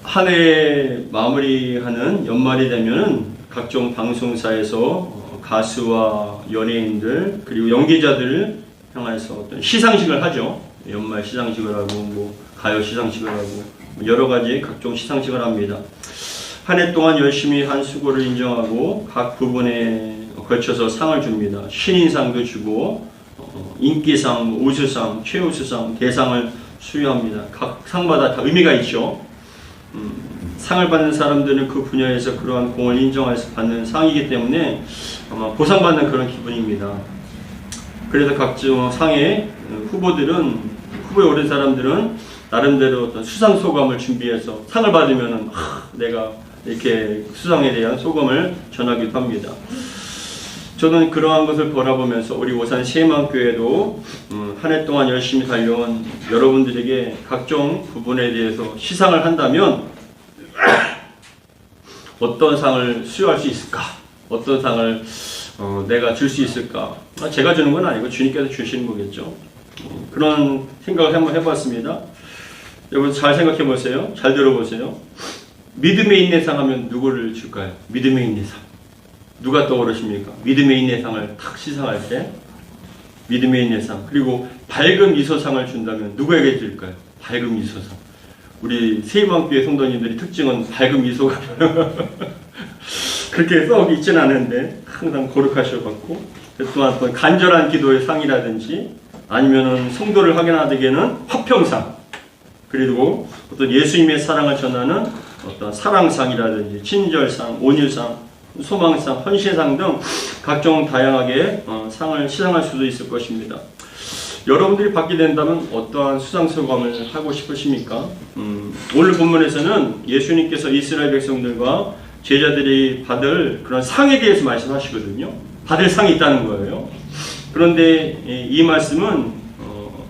한 해 마무리하는 연말이 되면은 각종 방송사에서 가수와 연예인들 그리고 연기자들을 향해서 어떤 시상식을 하죠. 연말 시상식을 하고 뭐 가요 시상식을 하고 여러 가지 각종 시상식을 합니다. 한 해 동안 열심히 한 수고를 인정하고 각 부분에 걸쳐서 상을 줍니다. 신인상도 주고 인기상, 우수상, 최우수상, 대상을 수여합니다. 각 상마다 다 의미가 있죠. 상을 받는 사람들은 그 분야에서 그러한 공을 인정해서 받는 상이기 때문에 아마 보상받는 그런 기분입니다. 그래서 각종 상의 후보에 오른 사람들은 나름대로 어떤 수상 소감을 준비해서 상을 받으면은 내가 이렇게 수상에 대한 소감을 전하기도 합니다. 저는 그러한 것을 바라보면서 우리 오산 세만교회도 한 해 동안 열심히 달려온 여러분들에게 각종 부분에 대해서 시상을 한다면 어떤 상을 수여할 수 있을까? 어떤 상을 내가 줄 수 있을까? 제가 주는 건 아니고 주님께서 주시는 거겠죠. 그런 생각을 한번 해봤습니다. 여러분 잘 생각해 보세요. 잘 들어보세요. 믿음의 인내상 하면 누구를 줄까요? 믿음의 인내상. 누가 떠오르십니까? 믿음의 인내상을 탁 시상할 때 믿음의 인내상. 그리고 밝은 미소상을 준다면 누구에게 줄까요? 밝은 미소상. 우리 세희망교회 성도님들이 특징은 밝은 미소가 그렇게 썩 있지는 않은데 항상 거룩하셔갖고 또한 간절한 기도의 상이라든지 아니면은 성도를 확인하기에는 화평상 그리고 어떤 예수님의 사랑을 전하는 어떤 사랑상이라든지 친절상, 온유상, 소망상, 헌신상 등 각종 다양하게 상을 시상할 수도 있을 것입니다. 여러분들이 받게 된다면 어떠한 수상소감을 하고 싶으십니까? 오늘 본문에서는 예수님께서 이스라엘 백성들과 제자들이 받을 그런 상에 대해서 말씀하시거든요. 받을 상이 있다는 거예요. 그런데 이 말씀은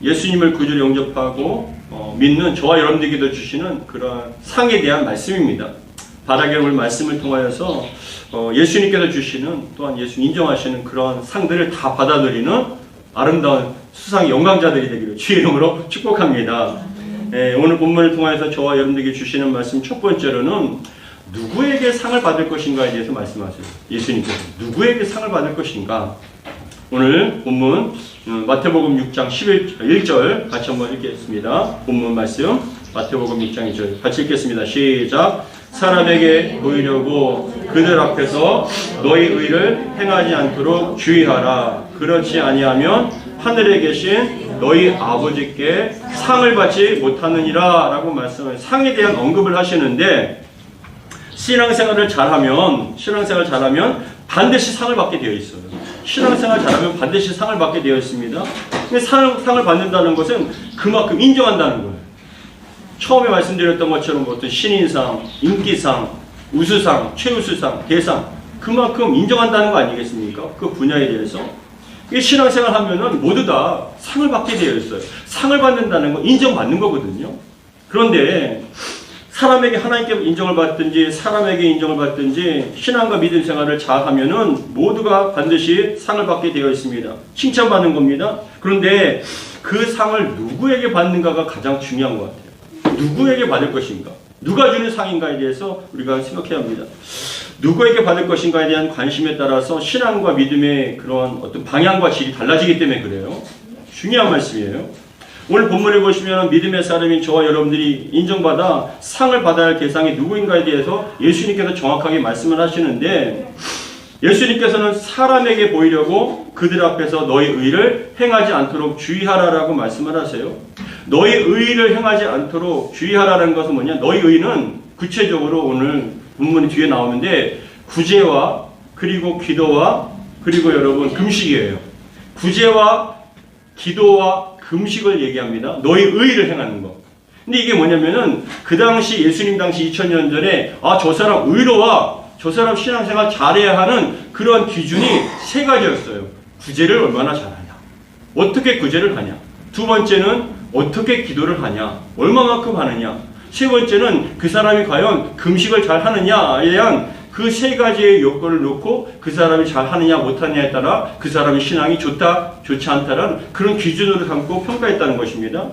예수님을 구주로 영접하고 믿는 저와 여러분들에게도 주시는 그런 상에 대한 말씀입니다. 바라기를 오늘 말씀을 통하여서 예수님께서 주시는 또한 예수 인정하시는 그런 상들을 다 받아들이는 아름다운 수상 영광자들이 되기를 주의 이름으로 축복합니다. 오늘 본문을 통해서 저와 여러분들에게 주시는 말씀 첫 번째로는 누구에게 상을 받을 것인가에 대해서 말씀하세요. 예수님께서 누구에게 상을 받을 것인가. 오늘 본문 마태복음 6장 1절 같이 한번 읽겠습니다. 본문 말씀 마태복음 6장 1절 같이 읽겠습니다. 시작. 사람에게 보이려고 그들 앞에서 너희 의를 행하지 않도록 주의하라. 그렇지 아니하면 하늘에 계신 너희 아버지께 상을 받지 못하느니라 라고 말씀을 상에 대한 언급을 하시는데 신앙생활을 잘하면 반드시 상을 받게 되어 있어요. 신앙생활 잘하면 반드시 상을 받게 되어 있습니다. 근데 상을 받는다는 것은 그만큼 인정한다는 거예요. 처음에 말씀드렸던 것처럼 어떤 신인상, 인기상, 우수상, 최우수상, 대상 그만큼 인정한다는 거 아니겠습니까? 그 분야에 대해서. 신앙생활 하면은 모두 다 상을 받게 되어 있어요. 상을 받는다는 건 인정받는 거거든요. 그런데 사람에게 하나님께 인정을 받든지 사람에게 인정을 받든지 신앙과 믿음 생활을 잘하면은 모두가 반드시 상을 받게 되어 있습니다. 칭찬받는 겁니다. 그런데 그 상을 누구에게 받는가가 가장 중요한 것 같아요. 누구에게 받을 것인가? 누가 주는 상인가에 대해서 우리가 생각해야 합니다. 누구에게 받을 것인가에 대한 관심에 따라서 신앙과 믿음의 그런 어떤 방향과 질이 달라지기 때문에 그래요. 중요한 말씀이에요. 오늘 본문을 보시면 믿음의 사람인 저와 여러분들이 인정받아 상을 받아야 할 대상이 누구인가에 대해서 예수님께서 정확하게 말씀을 하시는데 예수님께서는 사람에게 보이려고 그들 앞에서 너희 의를 행하지 않도록 주의하라라고 말씀을 하세요. 너희 의를 행하지 않도록 주의하라는 것은 뭐냐? 너희 의는 구체적으로 오늘 본문 뒤에 나오는데 구제와 그리고 기도와 그리고 여러분 금식이에요. 구제와 기도와 금식을 얘기합니다. 너희 의를 행하는 것. 근데 이게 뭐냐면은 그 당시 예수님 당시 2000년 전에 저 사람 의로와 저 사람 신앙생활 잘해야 하는 그런 기준이 세 가지였어요. 구제를 얼마나 잘하냐. 어떻게 구제를 하냐. 두 번째는 어떻게 기도를 하냐. 얼마만큼 하느냐. 세 번째는 그 사람이 과연 금식을 잘 하느냐에 대한 그 세 가지의 요건을 놓고 그 사람이 잘 하느냐 못하느냐에 따라 그 사람의 신앙이 좋다 좋지 않다라는 그런 기준으로 삼고 평가했다는 것입니다.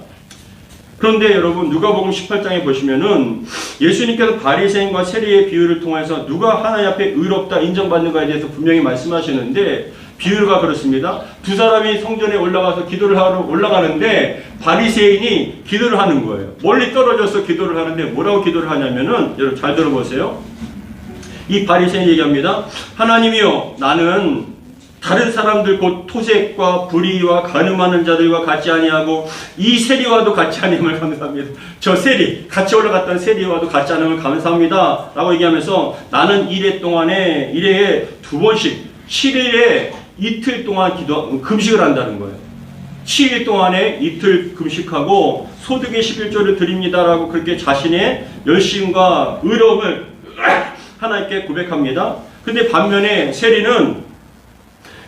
그런데 여러분 누가복음 18장에 보시면은 예수님께서 바리새인과 세리의 비유를 통해서 누가 하나님 앞에 의롭다 인정받는가에 대해서 분명히 말씀하시는데 비유가 그렇습니다. 두 사람이 성전에 올라가서 기도를 하러 올라가는데 바리새인이 기도를 하는 거예요. 멀리 떨어져서 기도를 하는데 뭐라고 기도를 하냐면은 여러분 잘 들어보세요. 이 바리새인이 얘기합니다. 하나님이여, 나는 다른 사람들 곧 토색과 불의와 간음하는 자들과 같지 아니하고 이 세리와도 같지 않음을 감사합니다. 저 세리, 같이 올라갔던 세리와도 같지 않음을 감사합니다 라고 얘기하면서 나는 일해 두 번씩 7일에 이틀 동안 금식을 한다는 거예요. 7일 동안에 이틀 금식하고 소득의 11조를 드립니다라고 그렇게 자신의 열심과 의로움을 하나님께 고백합니다. 근데 반면에 세리는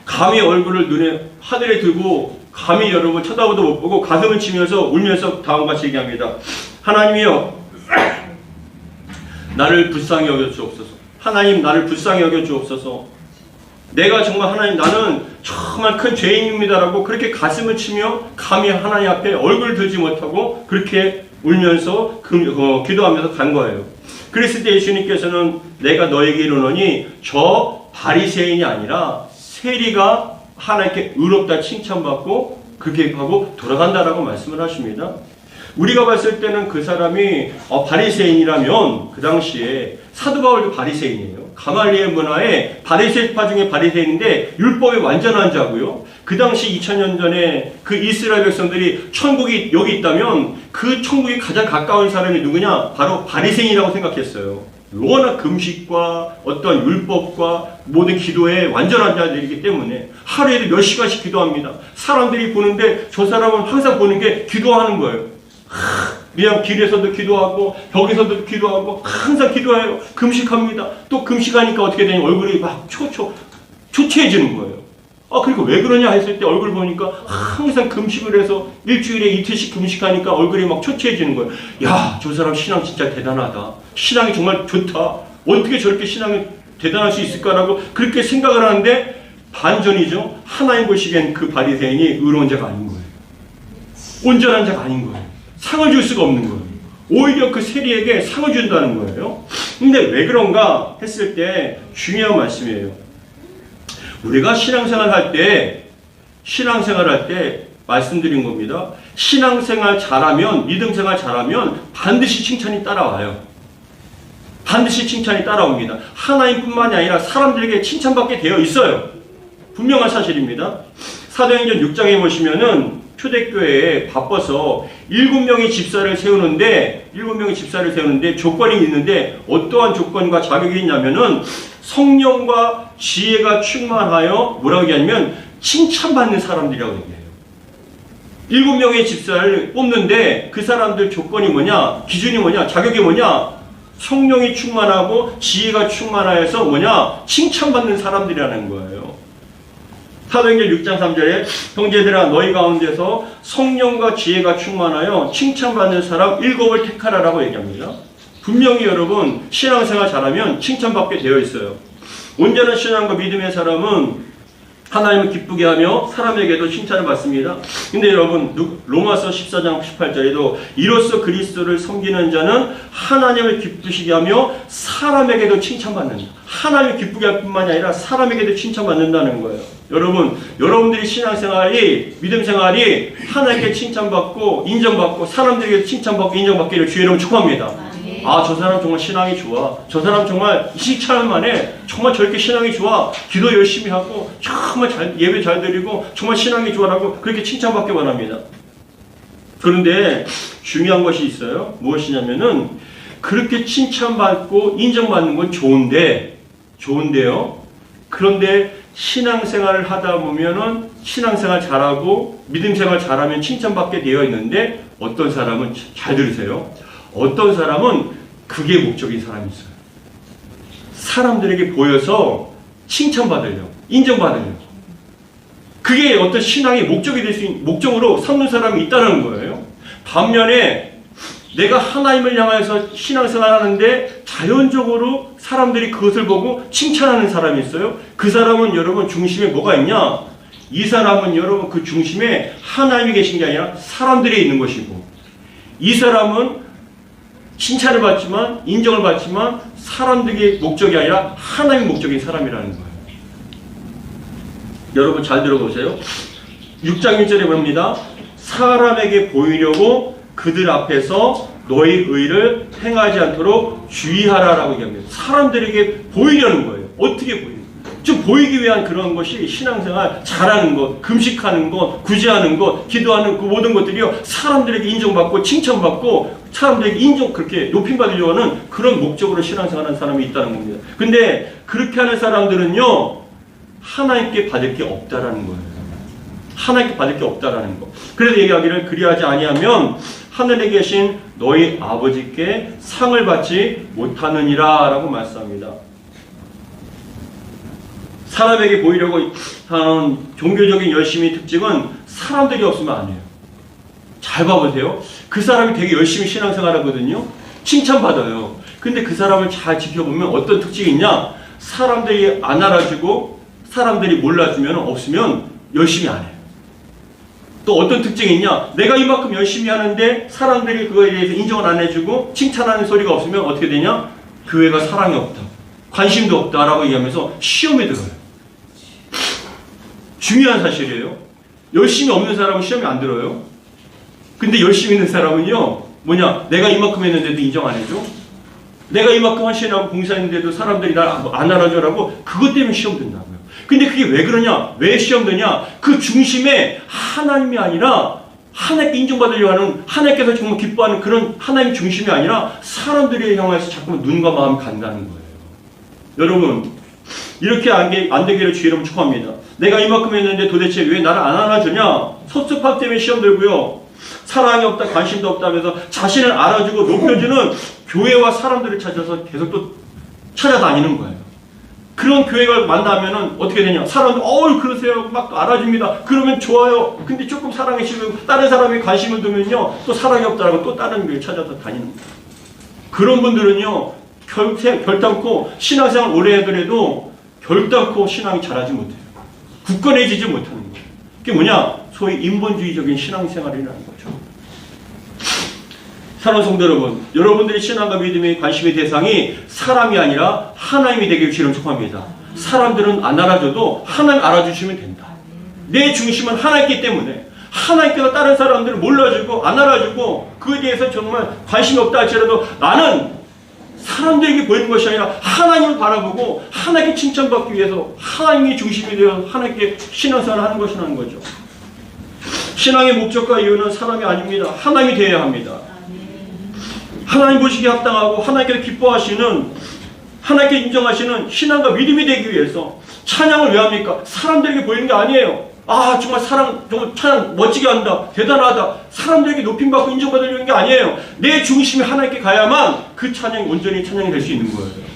감히 얼굴을 눈에 하늘에 들고 감히 여러분 쳐다보도 못 보고 가슴을 치면서 울면서 다음과 같이 얘기합니다. 하나님이여, 나를 불쌍히 여겨 주옵소서. 하나님, 나를 불쌍히 여겨 주옵소서. 내가 정말 하나님, 나는 정말 큰 죄인입니다라고 그렇게 가슴을 치며 감히 하나님 앞에 얼굴을 들지 못하고 그렇게 울면서 기도하면서 간 거예요. 그랬을 때 예수님께서는 내가 너에게 이르노니 저 바리새인이 아니라 세리가 하나님께 의롭다 칭찬받고 그렇게 하고 돌아간다라고 말씀을 하십니다. 우리가 봤을 때는 그 사람이 바리새인이라면 그 당시에 사도 바울도 바리새인이에요. 가말리엘 문화에 바리새파 중에 바리새인인데 율법의 완전한 자고요. 그 당시 2000년 전에 그 이스라엘 백성들이 천국이 여기 있다면 그 천국이 가장 가까운 사람이 누구냐? 바로 바리새인이라고 생각했어요. 워낙 금식과 어떤 율법과 모든 기도에 완전한 자들이기 때문에 하루에도 몇 시간씩 기도합니다. 사람들이 보는데 저 사람은 항상 보는 게 기도하는 거예요. 그냥 길에서도 기도하고 벽에서도 기도하고 항상 기도해요. 금식합니다. 또 금식하니까 어떻게 되냐, 얼굴이 막 초췌해지는 거예요. 그리고 왜 그러냐 했을 때 얼굴 보니까 항상 금식을 해서 일주일에 이틀씩 금식하니까 얼굴이 막 초췌해지는 거예요. 야, 저 사람 신앙 진짜 대단하다. 신앙이 정말 좋다. 어떻게 저렇게 신앙이 대단할 수 있을까라고 그렇게 생각을 하는데 반전이죠. 하나님 보시기엔 그 바리새인이 의로운 자가 아닌 거예요. 온전한 자가 아닌 거예요. 상을 줄 수가 없는 거예요. 오히려 그 세리에게 상을 준다는 거예요. 근데 왜 그런가 했을 때 중요한 말씀이에요. 우리가 신앙생활 할 때 말씀드린 겁니다. 신앙생활 잘하면, 믿음생활 잘하면 반드시 칭찬이 따라와요. 반드시 칭찬이 따라옵니다. 하나님뿐만이 아니라 사람들에게 칭찬받게 되어 있어요. 분명한 사실입니다. 사도행전 6장에 보시면은 초대교회에 바빠서 7명의 집사를 세우는데 조건이 있는데 어떠한 조건과 자격이 있냐면은 성령과 지혜가 충만하여 뭐라고 얘기하냐면 칭찬받는 사람들이라고 얘기해요. 7명의 집사를 뽑는데 그 사람들 조건이 뭐냐? 기준이 뭐냐? 자격이 뭐냐? 성령이 충만하고 지혜가 충만하여서 뭐냐? 칭찬받는 사람들이라는 거예요. 사도행전 6장 3절에 형제들아, 너희 가운데서 성령과 지혜가 충만하여 칭찬받는 사람 7을 택하라라고 얘기합니다. 분명히 여러분 신앙생활 잘하면 칭찬받게 되어 있어요. 온전한 신앙과 믿음의 사람은 하나님을 기쁘게 하며 사람에게도 칭찬을 받습니다. 근데 여러분 로마서 14장 18절에도 이로써 그리스도를 섬기는 자는 하나님을 기쁘시게 하며 사람에게도 칭찬받는다. 하나님을 기쁘게 할 뿐만이 아니라 사람에게도 칭찬받는다는 거예요. 여러분들이 신앙생활이, 믿음생활이 하나님께 칭찬받고 인정받고 사람들에게 칭찬받고 인정받기를 주의 이름으로 축복합니다. 저 사람 정말 신앙이 좋아. 저 사람 정말 27년 만에 정말 저렇게 신앙이 좋아. 기도 열심히 하고 정말 예배 잘 드리고 정말 신앙이 좋아라고 그렇게 칭찬받기 원합니다. 그런데 중요한 것이 있어요. 무엇이냐면은 그렇게 칭찬받고 인정받는 건 좋은데요. 그런데 신앙생활을 하다 보면은 신앙생활 잘하고 믿음생활 잘하면 칭찬받게 되어 있는데 어떤 사람은 잘 들으세요. 어떤 사람은 그게 목적인 사람이 있어요. 사람들에게 보여서 칭찬받으려고, 인정받으려고. 그게 어떤 신앙의 목적이 될 수 있는, 목적으로 삼는 사람이 있다는 거예요. 반면에 내가 하나님을 향해서 신앙생활 하는데 자연적으로 사람들이 그것을 보고 칭찬하는 사람이 있어요. 그 사람은 여러분 중심에 뭐가 있냐? 이 사람은 여러분 그 중심에 하나님이 계신 게 아니라 사람들이 있는 것이고, 이 사람은 칭찬을 받지만, 인정을 받지만 사람들의 목적이 아니라 하나님의 목적인 사람이라는 거예요. 여러분 잘 들어보세요. 6장 1절에 봅니다. 사람에게 보이려고 그들 앞에서 너희 의를 행하지 않도록 주의하라라고 얘기합니다. 사람들에게 보이려는 거예요. 어떻게 보이는 거예요? 좀 보이기 위한 그런 것이 신앙생활 잘하는 것, 금식하는 것, 구제하는 것, 기도하는 그 모든 것들이요. 사람들에게 인정받고 칭찬받고 사람들에게 인정 그렇게 높임받으려고 하는 그런 목적으로 신앙생활하는 사람이 있다는 겁니다. 근데 그렇게 하는 사람들은요. 하나님께 받을 게 없다라는 거예요. 하나님께 받을 게 없다라는 거. 그래서 얘기하기를 그리하지 아니하면 하늘에 계신 너희 아버지께 상을 받지 못하느니라 라고 말씀합니다. 사람에게 보이려고 하는 종교적인 열심의 특징은 사람들이 없으면 안 해요. 잘 봐보세요. 그 사람이 되게 열심히 신앙생활 하거든요. 칭찬받아요. 근데 그 사람을 잘 지켜보면 어떤 특징이 있냐? 사람들이 안 알아주고 사람들이 몰라주면 없으면 열심히 안 해요. 또 어떤 특징이 있냐? 내가 이만큼 열심히 하는데 사람들이 그거에 대해서 인정을 안 해주고 칭찬하는 소리가 없으면 어떻게 되냐? 교회가 사랑이 없다. 관심도 없다라고 얘기하면서 시험에 들어요. 중요한 사실이에요. 열심히 없는 사람은 시험에 안 들어요. 근데 열심히 있는 사람은요. 뭐냐? 내가 이만큼 했는데도 인정 안 해줘? 내가 이만큼 헌신하고 봉사했는데도 사람들이 날 안 알아줘라고 그것 때문에 시험 든다고요. 근데 그게 왜 그러냐? 왜 시험 드냐? 그 중심에 하나님이 아니라 하나님께 인정받으려고 하는 하나님께서 정말 기뻐하는 그런 하나님 중심이 아니라 사람들이 향해서 자꾸 눈과 마음이 간다는 거예요. 여러분 이렇게 안 되기를 주의 이름 축복합니다. 내가 이만큼 했는데 도대체 왜 나를 안 알아주냐? 섭섭함 때문에 시험 들고요. 사랑이 없다, 관심도 없다 하면서 자신을 알아주고 높여주는 교회와 사람들을 찾아서 계속 또 찾아다니는 거예요. 그런 교회가 만나면은 어떻게 되냐? 사람들, 그러세요. 막 알아줍니다. 그러면 좋아요. 근데 조금 사랑이 식고 다른 사람이 관심을 두면요. 또 사랑이 없다라고 또 다른 교회 찾아서 다니는 거예요. 그런 분들은요. 결단코 신앙생활 오래 하더라도 결단코 신앙이 자라지 못해요. 굳건해지지 못하는 거예요. 그게 뭐냐? 소위 인본주의적인 신앙생활이라는 거죠. 사랑하는 성도 여러분, 여러분들의 신앙과 믿음의 관심의 대상이 사람이 아니라 하나님이 되길 주님 축복합니다. 사람들은 안 알아줘도 하나님 알아주시면 된다. 내 중심은 하나님이기 때문에 하나님께서 다른 사람들을 몰라주고 안 알아주고 그에 대해서 정말 관심이 없다 할지라도 나는 사람들에게 보이는 것이 아니라 하나님을 바라보고 하나님께 칭찬받기 위해서 하나님이 중심이 되어 하나님께 신앙생활을 하는 것이라는 거죠. 신앙의 목적과 이유는 사람이 아닙니다. 하나님이 되어야 합니다. 하나님 보시기에 합당하고 하나님께서 기뻐하시는 하나님께 인정하시는 신앙과 믿음이 되기 위해서 찬양을 왜 합니까? 사람들에게 보이는 게 아니에요. 정말 정말 찬양 멋지게 한다. 대단하다. 사람들에게 높임받고 인정받으려는 게 아니에요. 내 중심이 하나님께 가야만 그 찬양이 온전히 찬양이 될 수 있는 거예요.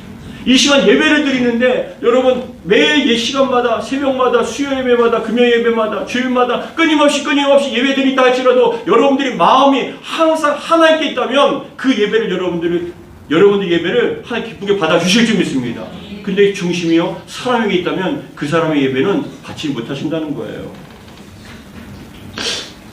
이 시간 예배를 드리는데 여러분 매일 예 시간마다 새벽마다 수요 예배마다 금요 예배마다 주일마다 끊임없이 예배 드린다 할지라도 여러분들이 마음이 항상 하나님께 있다면 그 예배를 여러분들 예배를 하나님 기쁘게 받아주실 줄 믿습니다. 근데 중심이요 사람에게 있다면 그 사람의 예배는 받지 못하신다는 거예요.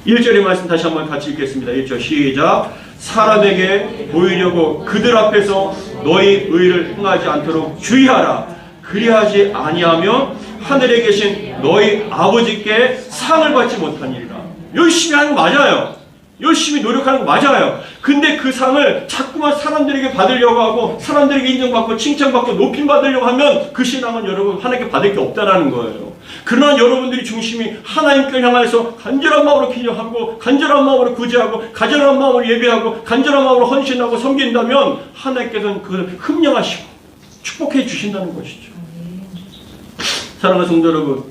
1절의 말씀 다시 한번 같이 읽겠습니다. 1절 시작. 사람에게 보이려고 그들 앞에서 너희 의를 행하지 않도록 주의하라. 그리하지 아니하면 하늘에 계신 너희 아버지께 상을 받지 못하니라. 열심히 하는 거 맞아요. 열심히 노력하는 거 맞아요. 근데 그 상을 자꾸만 사람들에게 받으려고 하고 사람들에게 인정받고 칭찬받고 높임받으려고 하면 그 신앙은 여러분 하나님께 받을 게 없다라는 거예요. 그러나 여러분들이 중심이 하나님께 향해서 간절한 마음으로 기도하고 간절한 마음으로 구제하고 간절한 마음으로 예배하고 간절한 마음으로 헌신하고 섬긴다면 하나님께서는 그것을 흠령하시고 축복해 주신다는 것이죠. 사랑하는 성도 여러분,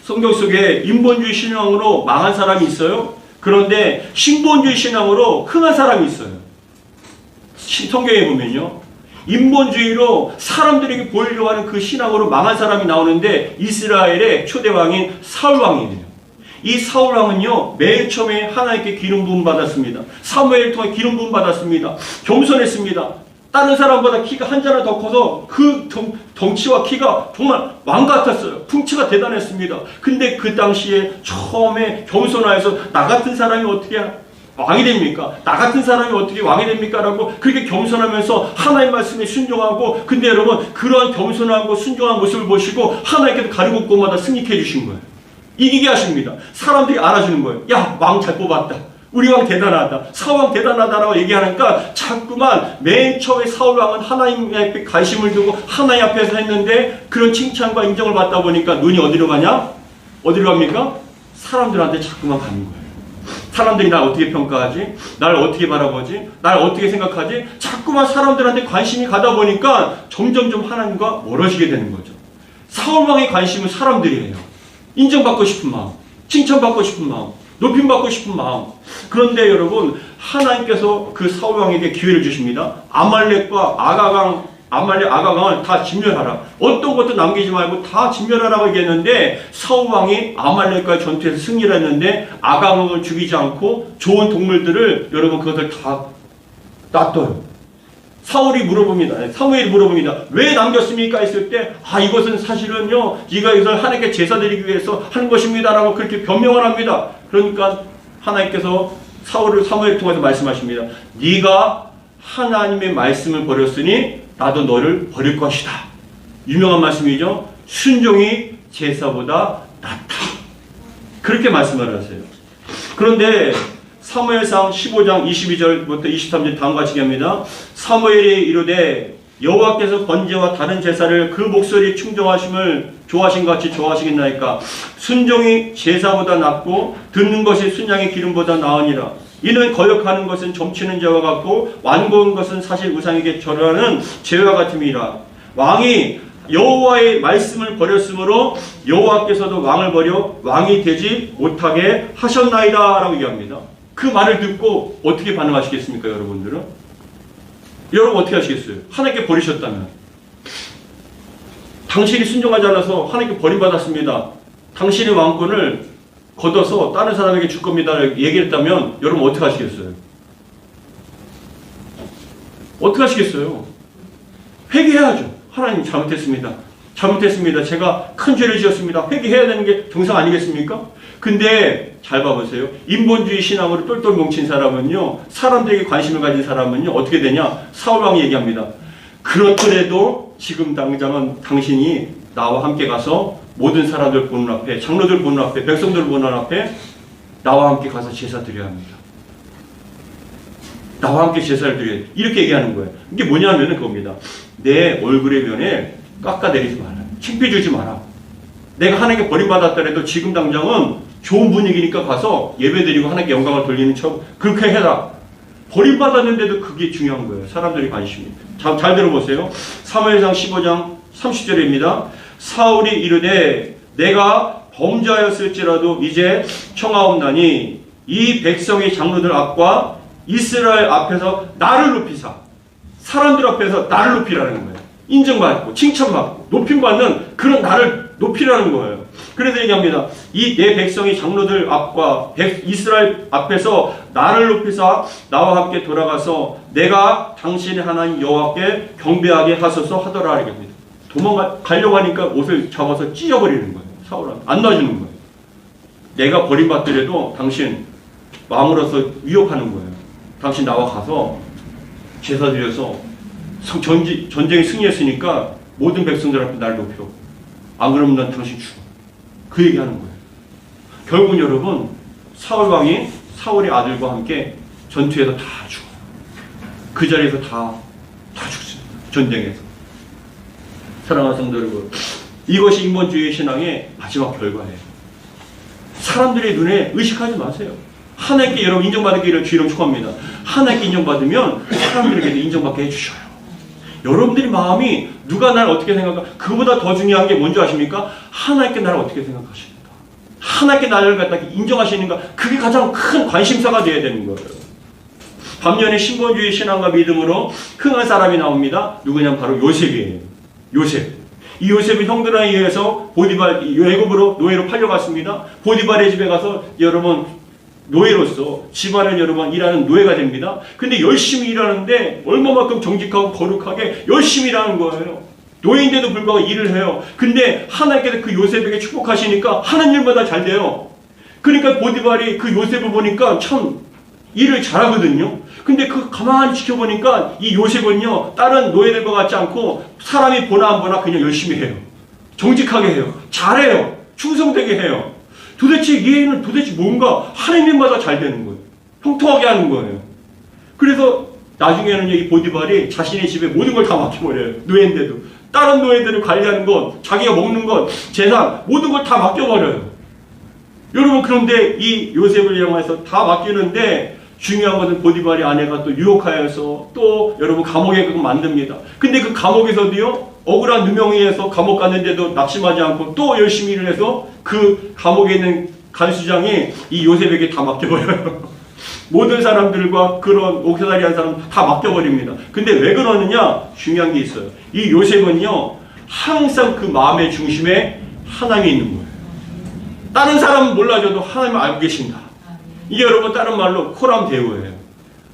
성경 속에 인본주의 신앙으로 망한 사람이 있어요. 그런데 신본주의 신앙으로 흥한 사람이 있어요. 성경에 보면요. 인본주의로 사람들에게 보이려고 하는 그 신앙으로 망한 사람이 나오는데 이스라엘의 초대왕인 사울왕이에요. 이 사울왕은요. 맨 처음에 하나님께 기름 부음 받았습니다. 사무엘을 통해 기름 부음 받았습니다. 겸손했습니다. 다른 사람보다 키가 한 자나 더 커서 그 덩치와 키가 정말 왕 같았어요. 풍치가 대단했습니다. 근데 그 당시에 처음에 겸손하여서 나 같은 사람이 어떻게 왕이 됩니까? 나 같은 사람이 어떻게 왕이 됩니까? 라고 그렇게 겸손하면서 하나님 말씀에 순종하고, 근데 여러분 그러한 겸손하고 순종한 모습을 보시고 하나님께서 가르고 곳마다 승리케 해주신 거예요. 이기게 하십니다. 사람들이 알아주는 거예요. 야, 왕 잘 뽑았다. 우리 왕 대단하다. 사울왕 대단하다라고 얘기하니까 자꾸만 맨 처음에 사울왕은 하나님의 관심을 두고 하나님 앞에서 했는데 그런 칭찬과 인정을 받다 보니까 눈이 어디로 가냐? 어디로 갑니까? 사람들한테 자꾸만 가는 거예요. 사람들이 날 어떻게 평가하지? 날 어떻게 바라보지? 날 어떻게 생각하지? 자꾸만 사람들한테 관심이 가다 보니까 점점점 하나님과 멀어지게 되는 거죠. 사울왕의 관심은 사람들이에요. 인정받고 싶은 마음, 칭찬받고 싶은 마음, 높임받고 싶은 마음. 그런데 여러분, 하나님께서 그 사울왕에게 기회를 주십니다. 아말렉과 아가강을 다 진멸하라. 어떤 것도 남기지 말고 다 진멸하라고 얘기했는데, 사울왕이 아말렉과의 전투에서 승리를 했는데 아가강을 죽이지 않고 좋은 동물들을, 여러분 그것을 다 놔둬요. 사무엘이 물어봅니다. 왜 남겼습니까? 했을 때, 이것은 사실은요, 네가 이것을 하나님께 제사 드리기 위해서 하는 것입니다. 라고 그렇게 변명을 합니다. 그러니까 하나님께서 사무엘을 통해서 말씀하십니다. 네가 하나님의 말씀을 버렸으니 나도 너를 버릴 것이다. 유명한 말씀이죠. 순종이 제사보다 낫다. 그렇게 말씀을 하세요. 그런데 사무엘상 15장 22절부터 23절 다음과 같이 합니다. 사무엘이 이르되 여호와께서 번제와 다른 제사를 그 목소리 충정하심을 좋아하신 것 같이 좋아하시겠나이까. 순종이 제사보다 낫고 듣는 것이 순양의 기름보다 나으니라. 이는 거역하는 것은 점치는 죄와 같고 완고한 것은 사실 우상에게 절하는 죄와 같음이라. 왕이 여호와의 말씀을 버렸으므로 여호와께서도 왕을 버려 왕이 되지 못하게 하셨나이다 라고 얘기합니다. 그 말을 듣고 어떻게 반응하시겠습니까, 여러분들은? 여러분 어떻게 하시겠어요? 하나님께 버리셨다면, 당신이 순종하지 않아서 하나님께 버림받았습니다. 당신의 왕권을 걷어서 다른 사람에게 줄 겁니다 얘기했다면 여러분 어떻게 하시겠어요? 어떻게 하시겠어요? 회개해야죠. 하나님 잘못했습니다. 제가 큰 죄를 지었습니다. 회개해야 되는 게 정상 아니겠습니까? 근데 잘 봐보세요. 인본주의 신앙으로 똘똘 뭉친 사람은요, 사람들에게 관심을 가진 사람은요 어떻게 되냐? 사울왕이 얘기합니다. 그렇더라도 지금 당장은 당신이 나와 함께 가서 모든 사람들 보는 앞에, 장로들 보는 앞에, 백성들 보는 앞에 나와 함께 가서 제사 드려야 합니다. 나와 함께 제사를 드려야 돼. 이렇게 얘기하는 거예요. 이게 뭐냐면은 그겁니다. 내 얼굴의 면에 깎아내리지 마라. 창피 주지 마라. 내가 하나님께 버림받았더라도 지금 당장은 좋은 분위기니까 가서 예배드리고 하나님께 영광을 돌리는 척 그렇게 해라. 버림받았는데도 그게 중요한 거예요. 사람들이 관심이. 잘 들어보세요. 사무엘상 15장 30절입니다. 사울이 이르되 내가 범죄하였을지라도 이제 청하옵나니 이 백성의 장로들 앞과 이스라엘 앞에서 나를 높이사. 사람들 앞에서 나를 높이라는 거예요. 인정받고 칭찬받고 높임받는 그런 나를 높이라는 거예요. 그래서 얘기합니다. 이 내 백성이 장로들 앞과 이스라엘 앞에서 나를 높이사 나와 함께 돌아가서 내가 당신의 하나님 여호와께 경배하게 하소서 하더라 얘기합니다. 도망가려고 하니까 옷을 잡아서 찢어버리는 거예요. 사울한테 안 놔주는 거예요. 내가 버림받더라도 당신 왕으로서 위협하는 거예요. 당신 나와 가서 제사 드려서 전쟁에 승리했으니까 모든 백성들 앞에 날 높여. 안 그러면 난 당신 죽어. 그 얘기하는 거예요. 결국은 여러분 사울왕이 사울의 아들과 함께 전투에서 다 죽어요. 그 자리에서 다 죽습니다. 전쟁에서. 사랑하는 성도 여러분, 이것이 인본주의 신앙의 마지막 결과예요. 사람들의 눈에 의식하지 마세요. 하나님께 여러분 인정받기를 주의로 축원합니다. 하나님께 인정받으면 사람들에게도 인정받게 해주셔요. 여러분들의 마음이 누가 나를 어떻게 생각할까? 그보다 더 중요한 게 뭔지 아십니까? 하나님께 나를 어떻게 생각하십니까? 하나님께 나를 갖다 인정하시는가? 그게 가장 큰 관심사가 되어야 되는 거예요. 반면에 신본주의 신앙과 믿음으로 흥한 사람이 나옵니다. 누구냐면 바로 요셉이에요. 요셉. 이 요셉은 형들에 의해서 보디발 애굽으로 노예로 팔려갔습니다. 보디발의 집에 가서 여러분 노예로서 집안을 여러분 일하는 노예가 됩니다. 근데 열심히 일하는데 얼마만큼 정직하고 거룩하게 열심히 일하는 거예요. 노예인데도 불구하고 일을 해요. 근데 하나님께서 그 요셉에게 축복하시니까 하는 일마다 잘 돼요. 그러니까 보디발이 그 요셉을 보니까 참 일을 잘하거든요. 근데 그 가만히 지켜보니까 이 요셉은요, 다른 노예들과 같지 않고 사람이 보나 안 보나 그냥 열심히 해요. 정직하게 해요. 잘해요. 충성되게 해요. 도대체 얘는 도대체 뭔가 하나님마다 잘 되는 거예요. 형통하게 하는 거예요. 그래서 나중에는 이 보디발이 자신의 집에 모든 걸 다 맡겨버려요. 노예인데도. 다른 노예들을 관리하는 것, 자기가 먹는 것, 재산, 모든 걸 다 맡겨버려요. 여러분, 그런데 이 요셉을 향해서 다 맡기는데 중요한 것은 보디발의 아내가 또 유혹하여서 또 여러분 감옥에 만듭니다. 근데 그 감옥에서도요, 억울한 누명에 의해서 감옥 갔는데도 낙심하지 않고 또 열심히 일을 해서 그 감옥에 있는 간수장이 이 요셉에게 다 맡겨버려요. 모든 사람들과 그런 옥살이한 사람 다 맡겨버립니다. 근데 왜 그러느냐? 중요한 게 있어요. 이 요셉은요, 항상 그 마음의 중심에 하나님이 있는 거예요. 다른 사람은 몰라줘도 하나님을 알고 계신다. 이게 여러분 다른 말로 코람 데오예요.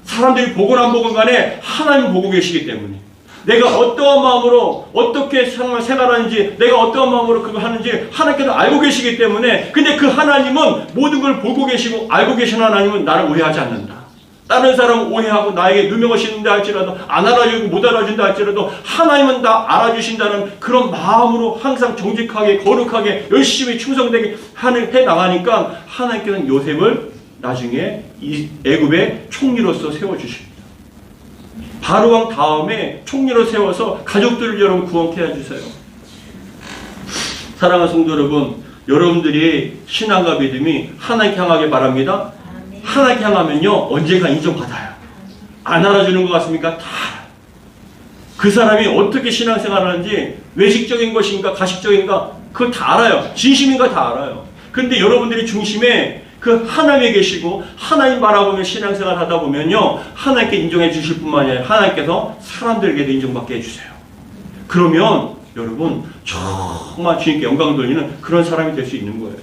사람들이 보건 안 보건 간에 하나님 보고 계시기 때문에 내가 어떠한 마음으로 어떻게 생활하는지, 내가 어떠한 마음으로 그거 하는지 하나님께서 알고 계시기 때문에, 근데 그 하나님은 모든 걸 보고 계시고 알고 계신 하나님은 나를 오해하지 않는다. 다른 사람은 오해하고 나에게 누명을 씌운다 할지라도, 안 알아주고 못 알아준다 할지라도 하나님은 다 알아주신다는 그런 마음으로 항상 정직하게 거룩하게 열심히 충성되게 해 나가니까 하나님께서는 요셉을 나중에 이 애굽의 총리로서 세워주십니다. 바로왕 다음에 총리로 세워서 가족들을 여러분 구원케 해주세요. 사랑하는 성도 여러분, 여러분들이 신앙과 믿음이 하나님께 향하길 바랍니다. 하나님께 향하면요, 언젠가 인정받아요. 안 알아주는 것 같습니까? 다 그 사람이 어떻게 신앙생활을 하는지, 외식적인 것인가 가식적인가 그걸 다 알아요. 진심인가 다 알아요. 근데 여러분들이 중심에 그 하나님에 계시고 하나님 바라보며 신앙생활 하다 보면요, 하나님께 인정해 주실 뿐만 아니라 하나님께서 사람들에게도 인정받게 해주세요. 그러면 여러분 정말 주님께 영광을 돌리는 그런 사람이 될 수 있는 거예요.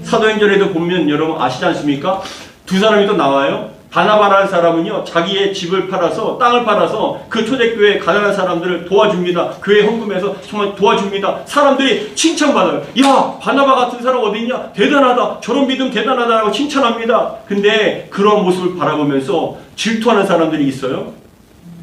사도행전에도 보면 여러분 아시지 않습니까? 두 사람이 또 나와요. 바나바라는 사람은요, 자기의 집을 팔아서, 땅을 팔아서 그 초대교회 가난한 사람들을 도와줍니다. 교회 헌금해서 정말 도와줍니다. 사람들이 칭찬받아요. 야, 바나바 같은 사람 어디 있냐? 대단하다. 저런 믿음 대단하다라고 칭찬합니다. 근데 그런 모습을 바라보면서 질투하는 사람들이 있어요.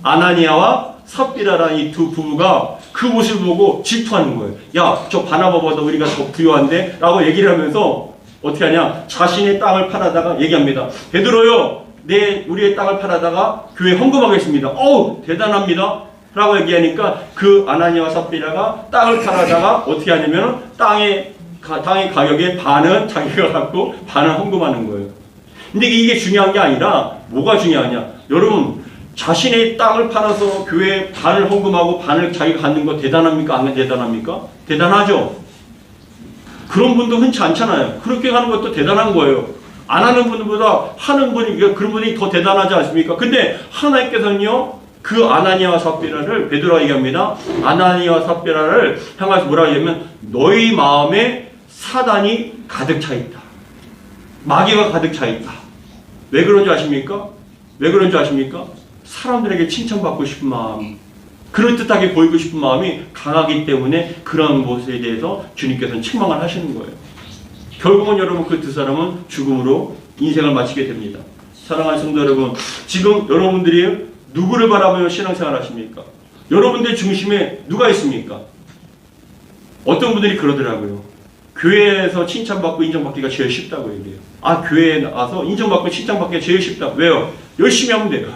아나니아와 삽비라라는 이 두 부부가 그 모습을 보고 질투하는 거예요. 야, 저 바나바보다 우리가 더 부유한데? 라고 얘기를 하면서 어떻게 하냐? 자신의 땅을 팔아다가 얘기합니다. 베드로요, 우리의 땅을 팔아다가 교회 헌금하겠습니다. 어우, 대단합니다. 라고 얘기하니까 그 아나니아와 삽비라가 땅을 팔아다가 어떻게 하냐면 땅의 가격의 반은 자기가 갖고 반은 헌금하는 거예요. 근데 이게 중요한 게 아니라 뭐가 중요하냐? 여러분, 자신의 땅을 팔아서 교회에 반을 헌금하고 반을 자기가 갖는 거 대단합니까? 안 대단합니까? 대단하죠? 그런 분도 흔치 않잖아요. 그렇게 하는 것도 대단한 거예요. 안 하는 분보다 하는 분이, 그런 분이 더 대단하지 않습니까? 근데 하나님께서는요, 그 아나니아와 삽비라를, 베드로가 얘기합니다. 아나니아와 삽비라를 향해서 뭐라고 하냐면, 너희 마음에 사단이 가득 차 있다. 마귀가 가득 차 있다. 왜 그런 줄 아십니까? 왜 그런 줄 아십니까? 사람들에게 칭찬받고 싶은 마음, 그럴듯하게 보이고 싶은 마음이 강하기 때문에 그런 것에 대해서 주님께서는 책망을 하시는 거예요. 결국은 여러분 그 두 사람은 죽음으로 인생을 마치게 됩니다. 사랑하는 성도 여러분, 지금 여러분들이 누구를 바라보며 신앙생활 하십니까? 여러분들 중심에 누가 있습니까? 어떤 분들이 그러더라고요. 교회에서 칭찬받고 인정받기가 제일 쉽다고 얘기해요. 아, 교회에 나와서 인정받고 칭찬받기가 제일 쉽다. 왜요? 열심히 하면 돼요.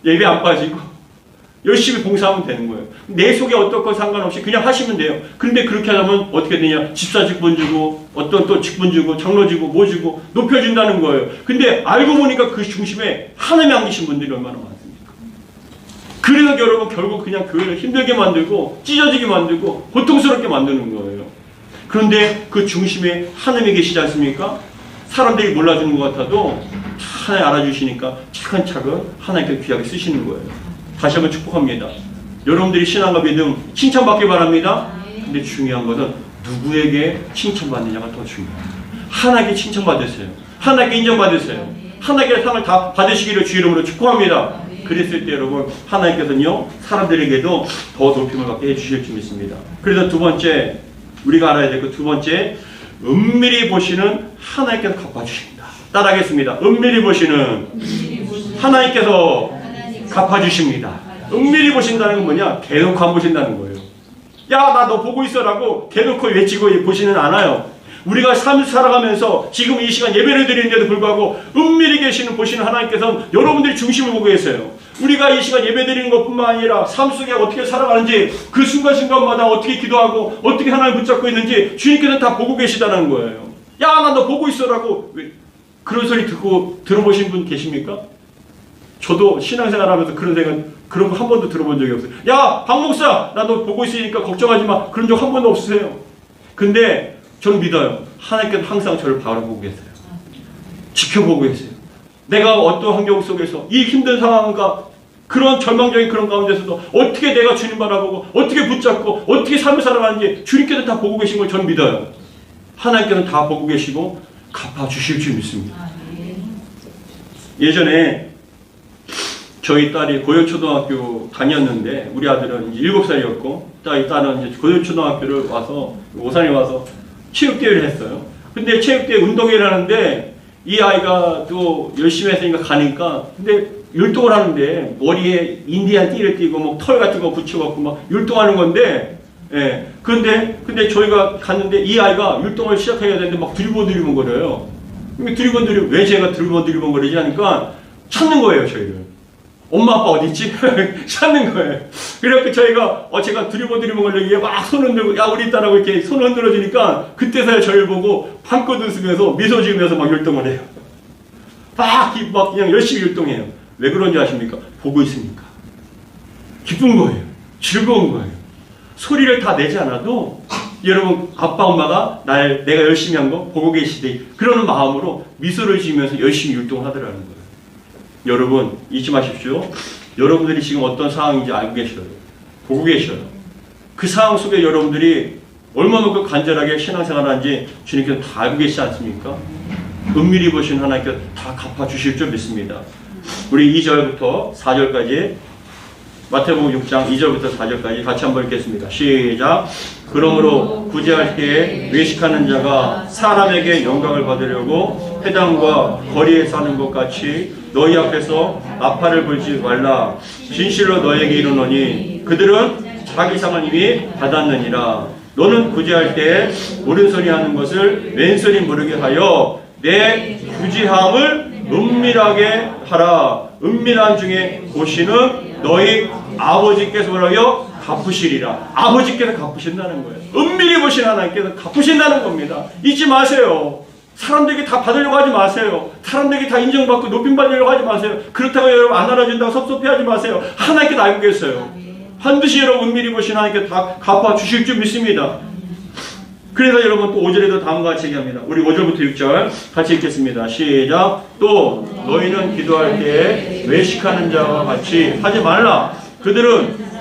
예배 안 빠지고 열심히 봉사하면 되는 거예요. 내 속에 어떻건 상관없이 그냥 하시면 돼요. 그런데 그렇게 하면 어떻게 되냐? 집사 직분 주고, 어떤 또 직분 주고, 장로 주고, 뭐 주고, 높여준다는 거예요. 근데 알고 보니까 그 중심에 하나님이 안 계신 분들이 얼마나 많습니까? 그래서 여러분 결국 그냥 교회를 힘들게 만들고, 찢어지게 만들고, 고통스럽게 만드는 거예요. 그런데 그 중심에 하나님이 계시지 않습니까? 사람들이 몰라주는 것 같아도 하나님 알아주시니까 차근차근 하나님께 귀하게 쓰시는 거예요. 다시 한번 축복합니다. 여러분들이 신앙과 믿음 칭찬받길 바랍니다. 근데 중요한 것은 누구에게 칭찬받느냐가 더 중요해요. 하나님께 칭찬받으세요. 하나님께 인정받으세요. 하나님께 상을 다 받으시기를 주 이름으로 축복합니다. 그랬을 때 여러분 하나님께서는요 사람들에게도 더 높임을 받게 해주실 줄 믿습니다. 그래서 두 번째 우리가 알아야 될 그 두 번째, 은밀히 보시는 하나님께서 갚아주십니다. 따라하겠습니다. 은밀히 보시는 하나님께서 갚아주십니다. 은밀히 보신다는 건 뭐냐? 대놓고 안 보신다는 거예요. 야, 나 너 보고 있어라고 대놓고 외치고 보시는 않아요. 우리가 삶을 살아가면서 지금 이 시간 예배를 드리는데도 불구하고 은밀히 계시는 보시는 하나님께서는 여러분들이 중심을 보고 계세요. 우리가 이 시간 예배 드리는 것뿐만 아니라 삶 속에 어떻게 살아가는지 그 순간순간마다 어떻게 기도하고 어떻게 하나님을 붙잡고 있는지 주님께서는 다 보고 계시다는 거예요. 야, 나 너 보고 있어라고 그런 소리 듣고 들어보신 분 계십니까? 저도 신앙생활하면서 그런 거 한 번도 들어본 적이 없어요. 야, 박 목사, 나 너 보고 있으니까 걱정하지 마. 그런 적 한 번도 없으세요. 근데 저는 믿어요. 하나님께서 항상 저를 바라보고 계세요. 지켜보고 계세요. 내가 어떤 환경 속에서 이 힘든 상황과 그런 절망적인 그런 가운데서도 어떻게 내가 주님 바라보고 어떻게 붙잡고 어떻게 삶을 살아가는지 주님께서 다 보고 계신 걸 저는 믿어요. 하나님께서는 다 보고 계시고 갚아주실 줄 믿습니다. 예전에 저희 딸이 고려초등학교 다녔는데 우리 아들은 이제 7살이었고 딸은 이제 고려초등학교를 와서 오산에 와서 체육대회를 했어요. 근데 체육대회 운동회를 하는데 이 아이가 또 열심히 했으니까 가니까 근데 율동을 하는데 머리에 인디안 띠를 띠고 뭐 털 같은 거 붙여갖고 막 율동하는 건데 예. 근데 저희가 갔는데 이 아이가 율동을 시작해야 되는데 막 드리번 거려요. 왜 제가 드리번 거리지 하니까 찾는 거예요, 저희를. 엄마 아빠 어디 있지? 찾는 거예요. 그래갖고 제가 드리번 걸리기에 막 손 흔들고 야 우리 딸하고 이렇게 손 흔들어 주니까 그때서야 저를 보고 방긋 웃으면서 미소 지으면서 막 율동을 해요. 막 그냥 열심히 율동해요. 왜 그런지 아십니까? 보고 있으니까. 기쁜 거예요. 즐거운 거예요. 소리를 다 내지 않아도 여러분 아빠 엄마가 내가 열심히 한 거 보고 계시대 그러는 마음으로 미소를 지으면서 열심히 율동을 하더라는 거예요. 여러분 잊지 마십시오. 여러분들이 지금 어떤 상황인지 알고 계셔요. 보고 계셔요. 그 상황 속에 여러분들이 얼마만큼 간절하게 신앙생활하는지 주님께서 다 알고 계시지 않습니까? 은밀히 보신 하나님께서 다 갚아주실 줄 믿습니다. 우리 2절부터 4절까지 마태복음 6장 2절부터 4절까지 같이 한번 읽겠습니다. 시작. 그러므로 구제할 때에 외식하는 자가 사람에게 영광을 받으려고 회당과 거리에 사는 것 같이 너희 앞에서 나팔을 불지 말라. 진실로 너에게 이르노니 그들은 자기 상을 이미 받았느니라. 너는 구제할 때에 옳은 소리 하는 것을 왼소리 모르게 하여 내 구제함을 은밀하게 하라. 은밀한 중에 보시는 너희 아버지께서 뭐라고요? 갚으시리라. 아버지께서 갚으신다는 거예요. 은밀히 보신 하나님께서 갚으신다는 겁니다. 잊지 마세요. 사람들에게 다 받으려고 하지 마세요. 사람들에게 다 인정받고 높임받으려고 하지 마세요. 그렇다고 여러분 안 알아준다고 섭섭해하지 마세요. 하나님께서 알고 계세요. 반드시 여러분 은밀히 보신 하나님께서 다 갚아주실 줄 믿습니다. 그래서 여러분 또 5절에도 다음과 같이 얘기합니다. 우리 5절부터 6절 같이 읽겠습니다. 시작. 또 너희는 기도할 때에 외식하는 자와 같이 하지 말라. 그들은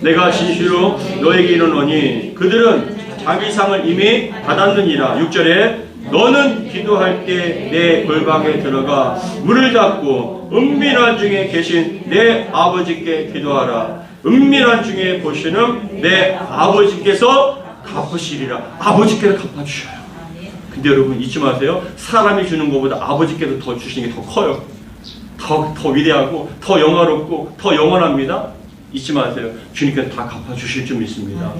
내가 진실로 너에게 이르노니 그들은 자기 상을 이미 받았느니라. 6절에 너는 기도할 때 내 골방에 들어가 문을 닫고 은밀한 중에 계신 내 아버지께 기도하라. 은밀한 중에 보시는 내 아버지께서 갚으시리라. 아버지께서 갚아주셔요. 근데 여러분 잊지 마세요. 사람이 주는 것보다 아버지께서 더 주시는 게 더 커요. 더 위대하고 더 영화롭고 더 영원합니다. 잊지 마세요. 주님께서 다 갚아주실 줄 믿습니다.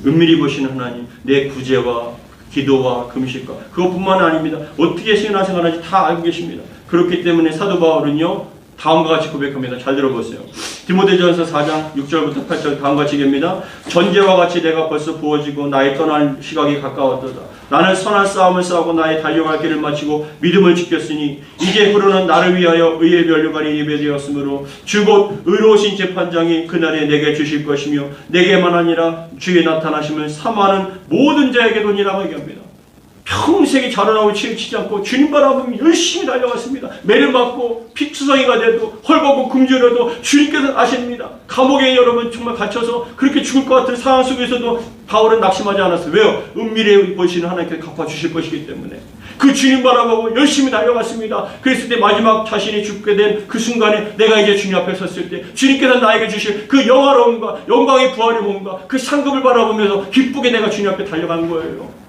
은밀히 보시는 하나님, 내 구제와 기도와 금식과 그것뿐만 아닙니다. 어떻게 신앙생활하는지 다 알고 계십니다. 그렇기 때문에 사도 바울은요 다음과 같이 고백합니다. 잘 들어보세요. 디모데전서 4장 6절부터 8절 다음과 같이 얘기합니다. 전제와 같이 내가 벌써 부어지고 나의 떠날 시각이 가까웠도다. 나는 선한 싸움을 싸우고 나의 달려갈 길을 마치고 믿음을 지켰으니 이제 후로는 나를 위하여 의의 면류관이 예배되었으므로 주 곧 의로우신 재판장이 그날에 내게 주실 것이며 내게만 아니라 주의 나타나심을 사모하는 모든 자에게도니라고 얘기합니다. 평생이 자라나고 치우치지 않고 주님 바라보며 열심히 달려갔습니다. 매를 맞고 피투성이가 돼도 헐벗고 굶주려도 주님께서는 아십니다. 감옥에 여러분 정말 갇혀서 그렇게 죽을 것 같은 상황 속에서도 바울은 낙심하지 않았어요. 왜요? 은밀히 보시는 하나님께서 갚아주실 것이기 때문에. 그 주님 바라보고 열심히 달려갔습니다. 그랬을 때 마지막 자신이 죽게 된 그 순간에 내가 이제 주님 앞에 섰을 때 주님께서 나에게 주실 그 영화로움과 영광의 부활의 몸과 그 상급을 바라보면서 기쁘게 내가 주님 앞에 달려간 거예요.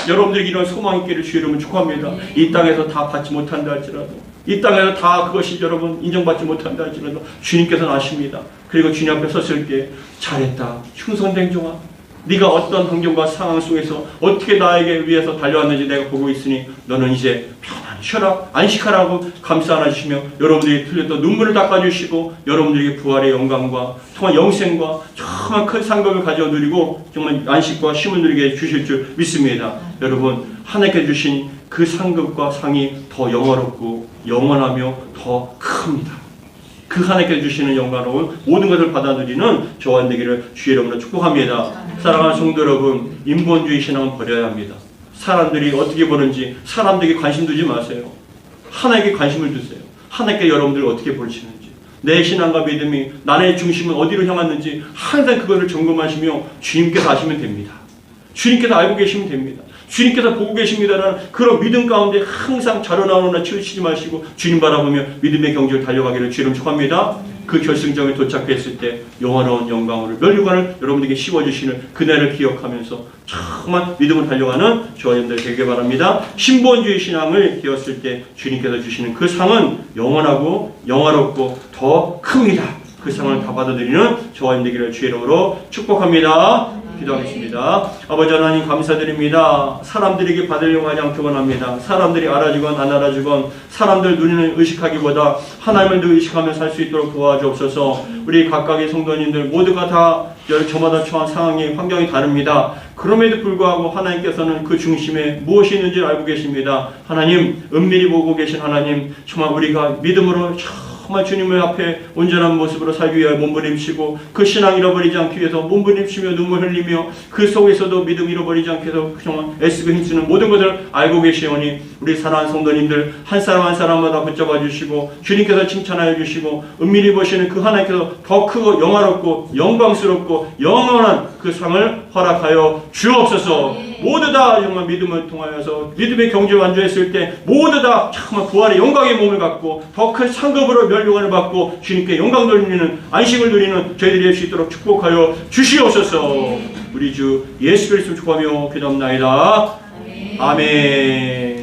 여러분들에게 이런 소망 있기를 주의 이름으로 축복합니다. 이 땅에서 다 받지 못한다 할지라도, 이 땅에서 다 그것이 여러분 인정받지 못한다 할지라도 주님께서는 아십니다. 그리고 주님 앞에 섰을 때 잘했다, 충성된 종아, 네가 어떤 환경과 상황 속에서 어떻게 나에게 위해서 달려왔는지 내가 보고 있으니 너는 이제 편안히 쉬어라, 안식하라고 감싸 안아주시며 여러분들이 틀렸던 눈물을 닦아주시고 여러분들에게 부활의 영광과 정말 영생과 정말 큰 상급을 가져 누리고 정말 안식과 쉼을 누리게 주실 줄 믿습니다. 여러분, 하나님께 주신 그 상급과 상이 더 영화롭고 영원하며 더 큽니다. 그 하나님께 주시는 영광로운 모든 것을 받아 누리는 저와 되기를 주의 이름으로 축복합니다. 사랑하는 성도 여러분, 인본주의 신앙은 버려야 합니다. 사람들이 어떻게 보는지 사람들에게 관심 두지 마세요. 하나님께 관심을 두세요. 하나님께 여러분들 어떻게 보시는지, 내 신앙과 믿음이 나의 중심은 어디로 향했는지 항상 그것을 점검하시며 주님께서 아시면 됩니다. 주님께서 알고 계시면 됩니다. 주님께서 보고 계십니다라는 그런 믿음 가운데 항상 자라나오나 치우치지 마시고 주님 바라보며 믿음의 경주를 달려가기를 주님 축복합니다. 그 결승점에 도착했을 때 영원한 영광을 멸류관을 여러분에게 씌워주시는 그날을 기억하면서 정말 믿음을 달려가는 저와 여러분들 되게 바랍니다. 신본주의 신앙을 되었을 때 주님께서 주시는 그 상은 영원하고 영화롭고 더 큽니다. 그 상을 다 받아들이는 저와 여러분들 되기를 주의 이름으로 축복합니다. 기도하겠습니다. 아버지 하나님 감사드립니다. 사람들에게 받으려고 하지 않기 원합니다. 사람들이 알아주건 안 알아주건 사람들 눈에는 의식하기보다 하나님을 늘 의식하며 살 수 있도록 도와주옵소서. 우리 각각의 성도님들 모두가 다 저마다 처한 상황이 환경이 다릅니다. 그럼에도 불구하고 하나님께서는 그 중심에 무엇이 있는지를 알고 계십니다. 하나님, 은밀히 보고 계신 하나님, 정말 우리가 믿음으로 정말 주님을 앞에 온전한 모습으로 살기 위하여 몸부림치고 그 신앙 잃어버리지 않기 위해서 몸부림치며 눈물 흘리며 그 속에서도 믿음 잃어버리지 않게 해서 정말 애쓰고 힘쓰는 모든 것을 알고 계시오니 우리 사랑하는 성도님들 한 사람 한 사람마다 붙잡아 주시고 주님께서 칭찬하여 주시고 은밀히 보시는 그 하나님께서 더 크고 영화롭고 영광스럽고 영원한 그 상을 허락하여 주옵소서. 모두 다 정말 믿음을 통하여서 믿음의 경주에 완주했을 때 모두 다 정말 부활의 영광의 몸을 갖고 더 큰 상급으로 멸류관을 받고 주님께 영광 돌리는 안식을 누리는 저희들이 될 수 있도록 축복하여 주시옵소서. 우리 주 예수 그리스도 축복하며 기도합나이다. 아멘.